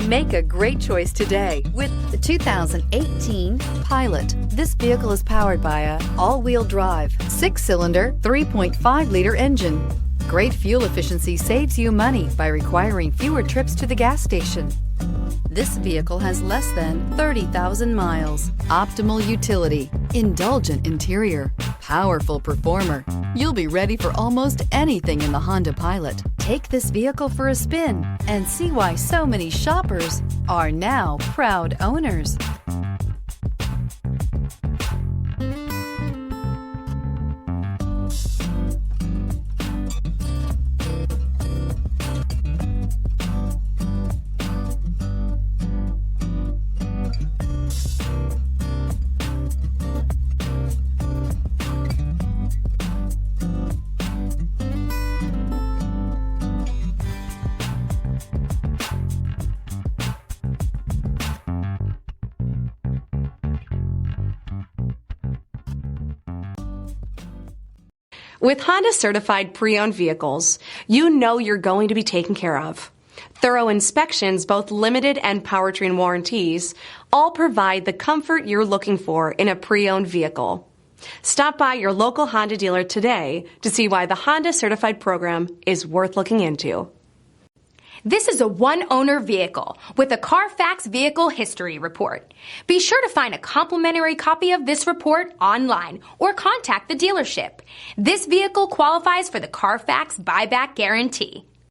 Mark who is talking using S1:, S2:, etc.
S1: Make a great choice today with the 2018 Pilot. This vehicle is powered by a all-wheel drive, 6-cylinder, 3.5-liter engine. Great fuel efficiency saves you money by requiring fewer trips to the gas station. This vehicle has less than 30,000 miles. Optimal utility, indulgent interior, powerful performer. You'll be ready for almost anything in the Honda Pilot. Take this vehicle for a spin and see why so many shoppers are now proud owners.
S2: With Honda certified pre-owned vehicles, you know you're going to be taken care of. Thorough inspections, both limited and powertrain warranties, all provide the comfort you're looking for in a pre-owned vehicle. Stop by your local Honda dealer today to see why the Honda certified program is worth looking into.
S3: This is a one-owner vehicle with a Carfax Vehicle History Report. Be sure to find a complimentary copy of this report online or contact the dealership. This vehicle qualifies for the Carfax Buyback Guarantee.